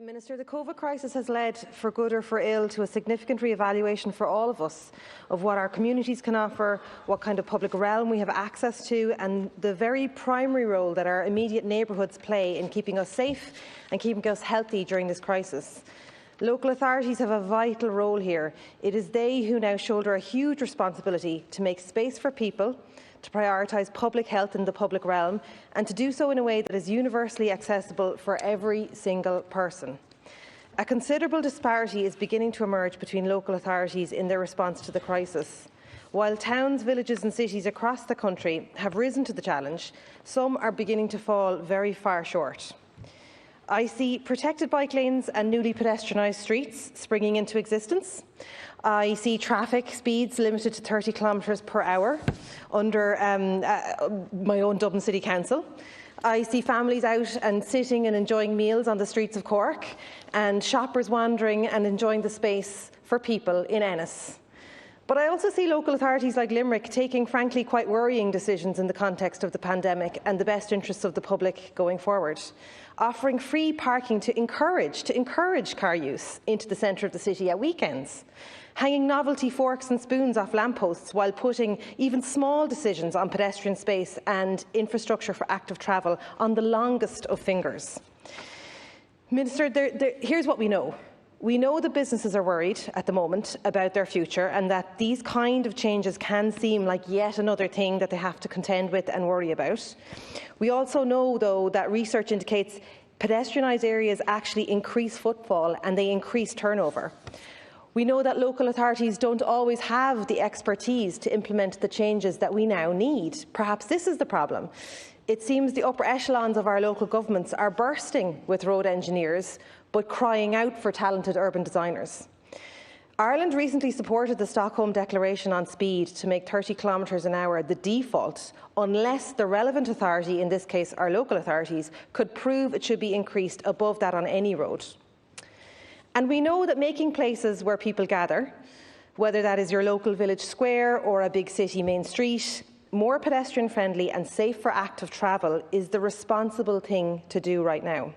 Minister, the COVID crisis has led, for good or for ill, to a significant re-evaluation for all of us of what our communities can offer, what kind of public realm we have access to, and the very primary role that our immediate neighbourhoods play in keeping us safe and keeping us healthy during this crisis. Local authorities have a vital role here. It is they who now shoulder a huge responsibility to make space for people, to prioritise public health in the public realm, and to do so in a way that is universally accessible for every single person. A considerable disparity is beginning to emerge between local authorities in their response to the crisis. While towns, villages and cities across the country have risen to the challenge, some are beginning to fall very far short. I see protected bike lanes and newly pedestrianised streets springing into existence. I see traffic speeds limited to 30 kilometres per hour under my own Dublin City Council. I see families out and sitting and enjoying meals on the streets of Cork, and shoppers wandering and enjoying the space for people in Ennis. But I also see local authorities like Limerick taking, frankly, quite worrying decisions in the context of the pandemic and the best interests of the public going forward, offering free parking to encourage car use into the centre of the city at weekends, hanging novelty forks and spoons off lampposts while putting even small decisions on pedestrian space and infrastructure for active travel on the longest of fingers. Minister, here's what we know. We know that businesses are worried at the moment about their future, and that these kind of changes can seem like yet another thing that they have to contend with and worry about. We also know, though, that research indicates pedestrianised areas actually increase footfall and they increase turnover. We know that local authorities don't always have the expertise to implement the changes that we now need. Perhaps this is the problem. It seems the upper echelons of our local governments are bursting with road engineers, but crying out for talented urban designers. Ireland recently supported the Stockholm Declaration on speed to make 30 kilometres an hour the default, unless the relevant authority, in this case our local authorities, could prove it should be increased above that on any road. And we know that making places where people gather, whether that is your local village square or a big city main street, more pedestrian friendly and safe for active travel is the responsible thing to do right now.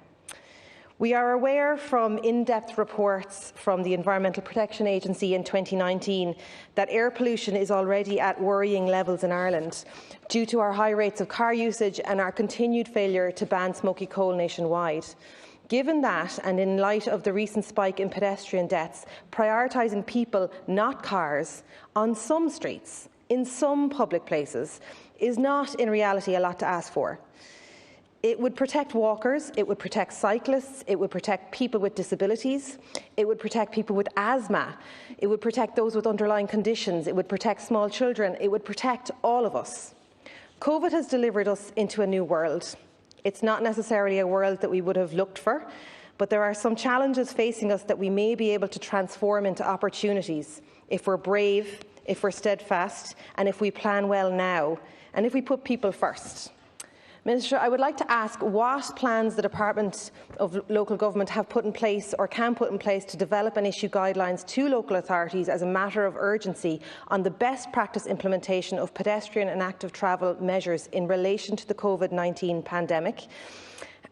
We are aware from in-depth reports from the Environmental Protection Agency in 2019 that air pollution is already at worrying levels in Ireland due to our high rates of car usage and our continued failure to ban smoky coal nationwide. Given that, and in light of the recent spike in pedestrian deaths, prioritising people, not cars, on some streets, in some public places, is not in reality a lot to ask for. It would protect walkers, it would protect cyclists, it would protect people with disabilities, it would protect people with asthma, it would protect those with underlying conditions, it would protect small children, it would protect all of us. COVID has delivered us into a new world. It's not necessarily a world that we would have looked for, but there are some challenges facing us that we may be able to transform into opportunities if we're brave, if we're steadfast, and if we plan well now, and if we put people first. Minister, I would like to ask what plans the Department of Local Government have put in place or can put in place to develop and issue guidelines to local authorities as a matter of urgency on the best practice implementation of pedestrian and active travel measures in relation to the COVID-19 pandemic.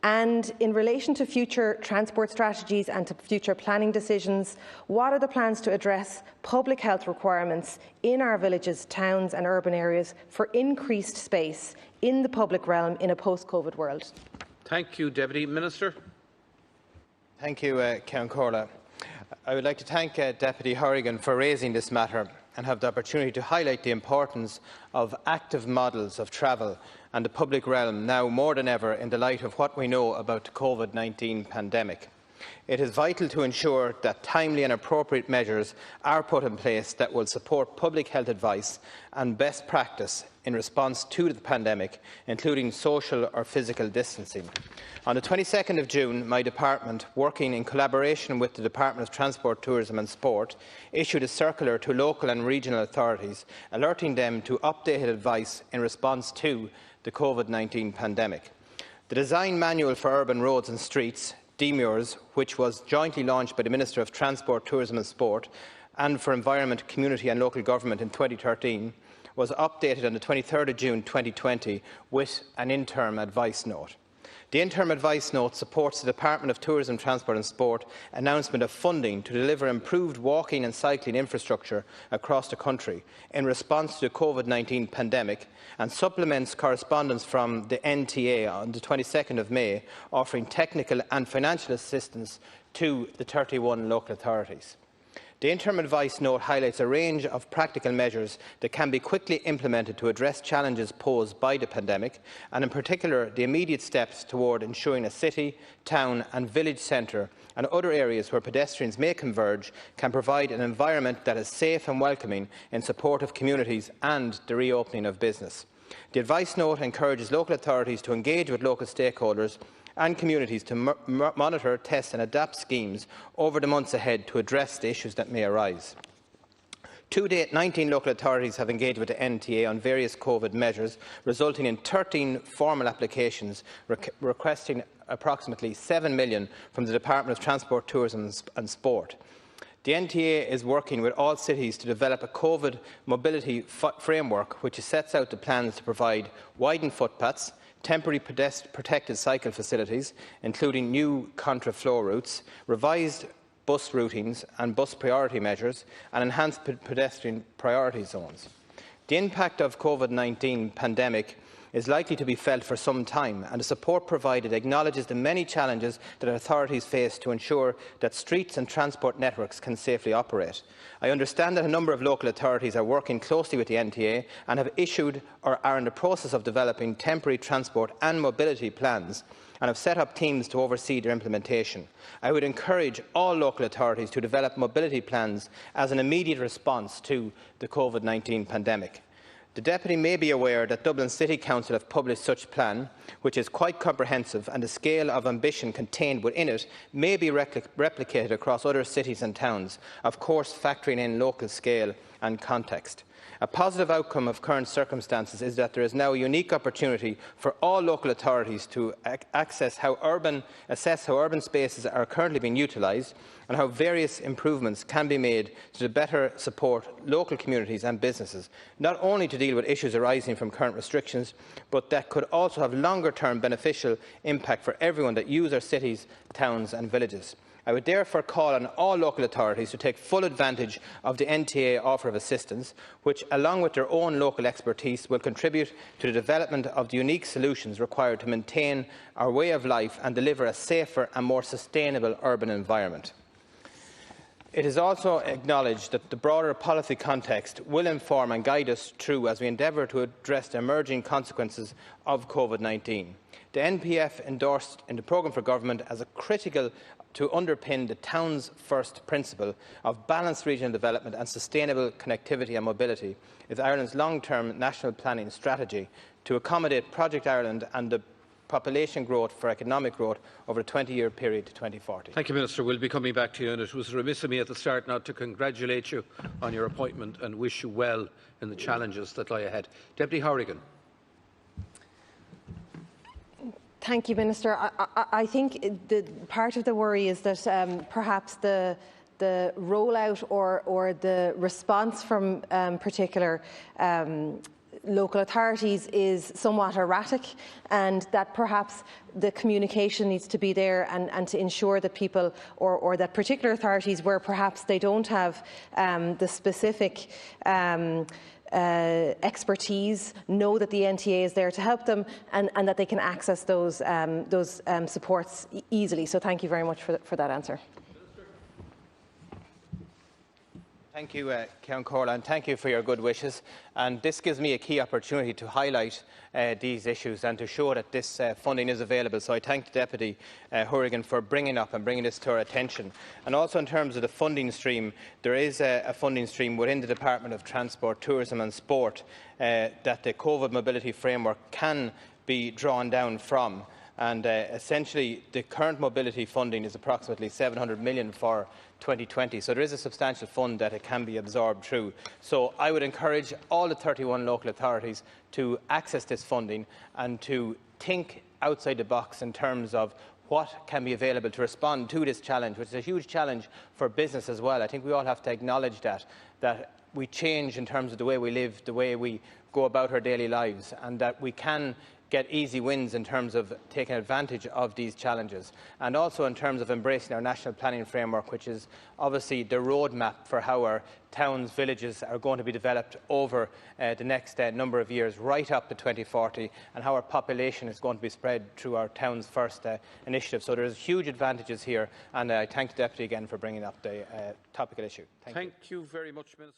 And in relation to future transport strategies and to future planning decisions, what are the plans to address public health requirements in our villages, towns and urban areas for increased space in the public realm in a post-COVID world? Thank you, Deputy Minister. Thank you, Count Corla. I would like to thank Deputy Horrigan for raising this matter and have the opportunity to highlight the importance of active models of travel and the public realm now more than ever in the light of what we know about the COVID-19 pandemic. It is vital to ensure that timely and appropriate measures are put in place that will support public health advice and best practice in response to the pandemic, including social or physical distancing. On the 22nd of June, my department, working in collaboration with the Department of Transport, Tourism and Sport, issued a circular to local and regional authorities, alerting them to updated advice in response to the COVID-19 pandemic. The Design Manual for Urban Roads and Streets, DMURS, which was jointly launched by the Minister of Transport, Tourism and Sport and for Environment, Community and Local Government in 2013, was updated on the 23rd of June 2020 with an interim advice note. The interim advice note supports the Department of Tourism, Transport and Sport announcement of funding to deliver improved walking and cycling infrastructure across the country in response to the COVID-19 pandemic, and supplements correspondence from the NTA on the 22nd of May offering technical and financial assistance to the 31 local authorities. The interim advice note highlights a range of practical measures that can be quickly implemented to address challenges posed by the pandemic, and in particular the immediate steps toward ensuring a city, town and village centre and other areas where pedestrians may converge can provide an environment that is safe and welcoming in support of communities and the reopening of business. The advice note encourages local authorities to engage with local stakeholders and communities to monitor, test and adapt schemes over the months ahead to address the issues that may arise. To date, 19 local authorities have engaged with the NTA on various COVID measures, resulting in 13 formal applications requesting approximately $7 million from the Department of Transport, Tourism and Sport. The NTA is working with all cities to develop a COVID mobility framework which sets out the plans to provide widened footpaths, temporary protected cycle facilities, including new contra-flow routes, revised bus routings and bus priority measures, and enhanced pedestrian priority zones. The impact of the COVID-19 pandemic is likely to be felt for some time, and the support provided acknowledges the many challenges that authorities face to ensure that streets and transport networks can safely operate. I understand that a number of local authorities are working closely with the NTA and have issued or are in the process of developing temporary transport and mobility plans, and have set up teams to oversee their implementation. I would encourage all local authorities to develop mobility plans as an immediate response to the COVID-19 pandemic. The Deputy may be aware that Dublin City Council have published such a plan, which is quite comprehensive, and the scale of ambition contained within it may be replicated across other cities and towns, of course factoring in local scale and context. A positive outcome of current circumstances is that there is now a unique opportunity for all local authorities to assess how urban spaces are currently being utilised and how various improvements can be made to better support local communities and businesses, not only to deal with issues arising from current restrictions, but that could also have longer-term beneficial impact for everyone that uses our cities, towns and villages. I would therefore call on all local authorities to take full advantage of the NTA offer of assistance, which, along with their own local expertise, will contribute to the development of the unique solutions required to maintain our way of life and deliver a safer and more sustainable urban environment. It is also acknowledged that the broader policy context will inform and guide us through as we endeavour to address the emerging consequences of COVID-19. The NPF endorsed in the programme for government as a critical to underpin the Towns First principle of balanced regional development and sustainable connectivity and mobility is Ireland's long-term national planning strategy to accommodate Project Ireland and the population growth for economic growth over a 20-year period to 2040. Thank you, Minister. We'll be coming back to you, and it was remiss of me at the start not to congratulate you on your appointment and wish you well in the challenges that lie ahead. Deputy Horrigan. Thank you, Minister. I think the part of the worry is that perhaps the rollout or the response from particular local authorities is somewhat erratic, and that perhaps the communication needs to be there and to ensure that people or that particular authorities where perhaps they don't have the specific expertise know that the NTA is there to help them and that they can access those supports easily. So thank you very much for that answer. Thank you, Ceann Comhairle, and thank you for your good wishes. And this gives me a key opportunity to highlight these issues and to show that this funding is available. So I thank the Deputy Horrigan for bringing this to our attention. And also in terms of the funding stream, there is a funding stream within the Department of Transport, Tourism and Sport that the COVID mobility framework can be drawn down from. And essentially, the current mobility funding is approximately $700 million for 2020. So there is a substantial fund that it can be absorbed through. So I would encourage all the 31 local authorities to access this funding and to think outside the box in terms of what can be available to respond to this challenge, which is a huge challenge for business as well. I think we all have to acknowledge that we change in terms of the way we live, the way we go about our daily lives, and that we can get easy wins in terms of taking advantage of these challenges, and also in terms of embracing our national planning framework, which is obviously the roadmap for how our towns, villages are going to be developed over the next number of years, right up to 2040, and how our population is going to be spread through our Towns First initiative. So there's huge advantages here, and I thank the Deputy again for bringing up the topical issue. Thank you very much, Minister.